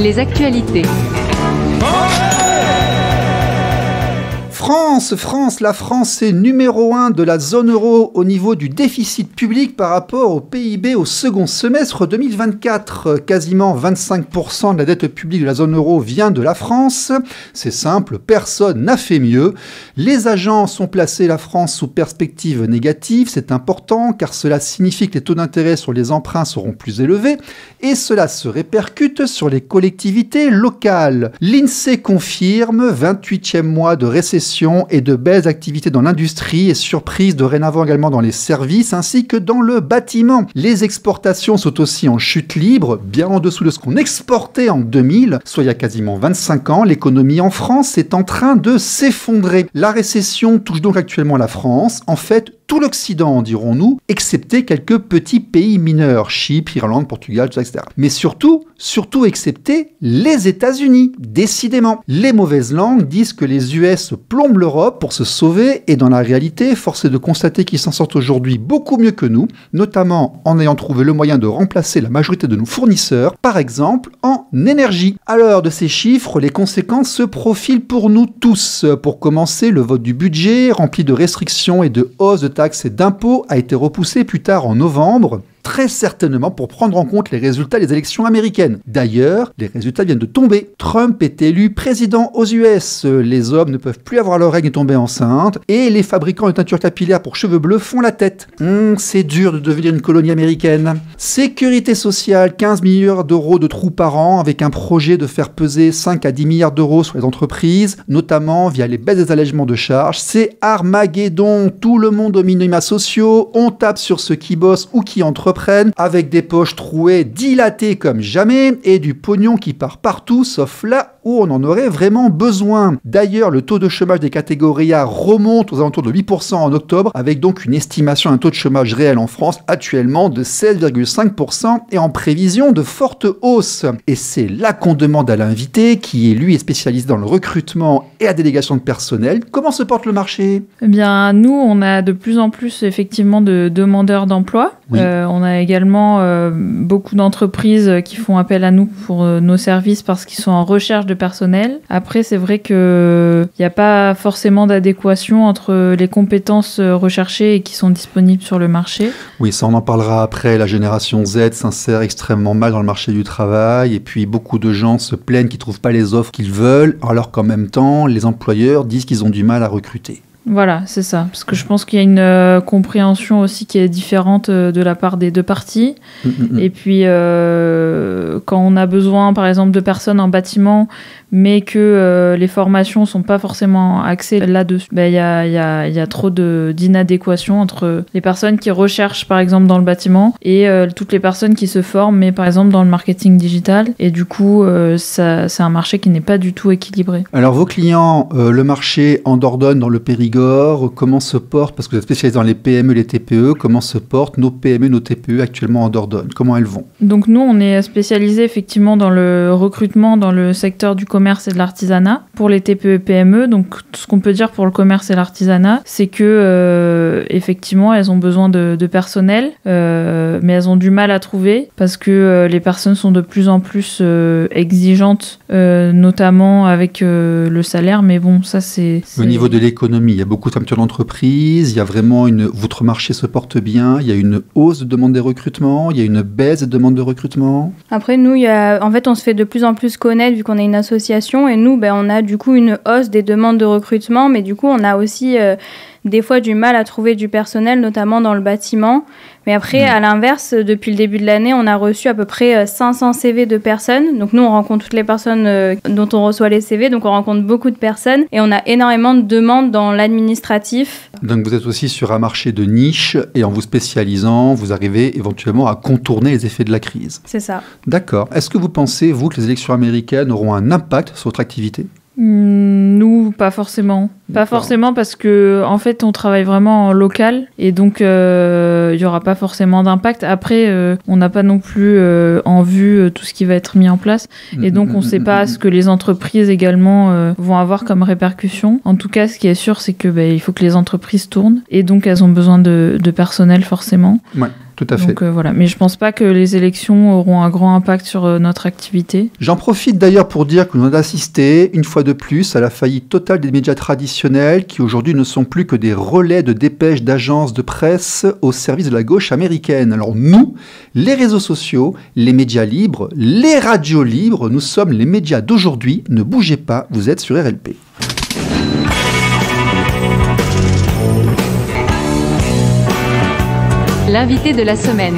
Les actualités. France, la France est numéro 1 de la zone euro au niveau du déficit public par rapport au PIB au second semestre 2024. Quasiment 25% de la dette publique de la zone euro vient de la France. C'est simple, personne n'a fait mieux. Les agences ont placé la France sous perspective négative. C'est important car cela signifie que les taux d'intérêt sur les emprunts seront plus élevés et cela se répercute sur les collectivités locales. L'INSEE confirme 28e mois de récession et de baisse d'activité dans l'industrie et surprise dorénavant également dans les services ainsi que dans le bâtiment. Les exportations sont aussi en chute libre, bien en dessous de ce qu'on exportait en 2000, soit il y a quasiment 25 ans. L'économie en France est en train de s'effondrer. La récession touche donc actuellement la France. En fait, tout l'Occident, dirons-nous, excepté quelques petits pays mineurs, Chypre, Irlande, Portugal, etc. Mais surtout excepté les États-Unis, décidément. Les mauvaises langues disent que les US plombent l'Europe pour se sauver, et dans la réalité, force est de constater qu'ils s'en sortent aujourd'hui beaucoup mieux que nous, notamment en ayant trouvé le moyen de remplacer la majorité de nos fournisseurs, par exemple en énergie. À l'heure de ces chiffres, les conséquences se profilent pour nous tous. Pour commencer, le vote du budget, rempli de restrictions et de hausses de taxes et d'impôts, a été repoussé plus tard en novembre, très certainement pour prendre en compte les résultats des élections américaines. D'ailleurs, les résultats viennent de tomber. Trump est élu président aux US. Les hommes ne peuvent plus avoir leur règne et tomber enceinte. Et les fabricants de teinture capillaire pour cheveux bleus font la tête. C'est dur de devenir une colonie américaine. Sécurité sociale, 15 milliards d'euros de trous par an, avec un projet de faire peser 5 à 10 milliards d'euros sur les entreprises, notamment via les baisses des allègements de charges. C'est Armageddon. Tout le monde aux minima sociaux. On tape sur ceux qui bossent ou qui entreprennent, avec des poches trouées, dilatées comme jamais, et du pognon qui part partout, sauf là où on en aurait vraiment besoin. D'ailleurs, le taux de chômage des catégories A remonte aux alentours de 8% en octobre, avec donc une estimation d'un taux de chômage réel en France actuellement de 16,5% et en prévision de forte hausse. Et c'est là qu'on demande à l'invité, qui lui est spécialisé dans le recrutement et la délégation de personnel, comment se porte le marché ? Eh bien, nous, on a de plus en plus effectivement de demandeurs d'emploi. Oui. On a également beaucoup d'entreprises qui font appel à nous pour nos services parce qu'ils sont en recherche de personnel. Après, c'est vrai qu'il n'y a pas forcément d'adéquation entre les compétences recherchées et qui sont disponibles sur le marché. Oui, ça on en parlera après. La génération Z s'insère extrêmement mal dans le marché du travail et puis beaucoup de gens se plaignent qu'ils ne trouvent pas les offres qu'ils veulent alors qu'en même temps, les employeurs disent qu'ils ont du mal à recruter. Voilà, c'est ça. Parce que je pense qu'il y a une compréhension aussi qui est différente de la part des deux parties. Et puis, quand on a besoin, par exemple, de personnes en bâtiment, mais que les formations ne sont pas forcément axées là-dessus, il y a trop d'inadéquation entre les personnes qui recherchent, par exemple, dans le bâtiment et toutes les personnes qui se forment, mais par exemple, dans le marketing digital. Et du coup, c'est un marché qui n'est pas du tout équilibré. Alors, vos clients, le marché en Dordogne, dans le Périgord, comment se portent, parce que vous êtes spécialisé dans les PME, les TPE, comment se portent nos PME, nos TPE actuellement en Dordogne ? Comment elles vont ? Donc nous, on est spécialisé effectivement dans le recrutement dans le secteur du commerce et de l'artisanat pour les TPE et PME. Donc ce qu'on peut dire pour le commerce et l'artisanat, c'est que effectivement, elles ont besoin de personnel, mais elles ont du mal à trouver parce que les personnes sont de plus en plus exigeantes, notamment avec le salaire. Mais bon, ça c'est... Au niveau de l'économie, il y a beaucoup de fermetures d'entreprises, il y a vraiment votre marché se porte bien, il y a une hausse de demande des recrutements, il y a une baisse des demandes de recrutement. Après, nous, en fait, on se fait de plus en plus connaître vu qu'on est une association et nous, on a du coup une hausse des demandes de recrutement, mais du coup, on a aussi des fois du mal à trouver du personnel, notamment dans le bâtiment. Mais après, à l'inverse, depuis le début de l'année, on a reçu à peu près 500 CV de personnes. Donc nous, on rencontre toutes les personnes dont on reçoit les CV. Donc on rencontre beaucoup de personnes et on a énormément de demandes dans l'administratif. Donc vous êtes aussi sur un marché de niche et en vous spécialisant, vous arrivez éventuellement à contourner les effets de la crise. C'est ça. D'accord. Est-ce que vous pensez, vous, que les élections américaines auront un impact sur votre activité ? Nous, pas forcément. Pas forcément parce que en fait, on travaille vraiment en local et donc il y aura pas forcément d'impact. Après, on n'a pas non plus en vue tout ce qui va être mis en place et donc on sait pas ce que les entreprises également vont avoir comme répercussions. En tout cas, ce qui est sûr, c'est que il faut que les entreprises tournent et donc elles ont besoin de personnel forcément. Ouais. tout à fait. Donc voilà, mais je pense pas que les élections auront un grand impact sur notre activité. J'en profite d'ailleurs pour dire que nous avons assisté, une fois de plus, à la faillite totale des médias traditionnels qui aujourd'hui ne sont plus que des relais de dépêches d'agences de presse au service de la gauche américaine. Alors nous, les réseaux sociaux, les médias libres, les radios libres, nous sommes les médias d'aujourd'hui. Ne bougez pas, vous êtes sur RLP. L'invité de la semaine.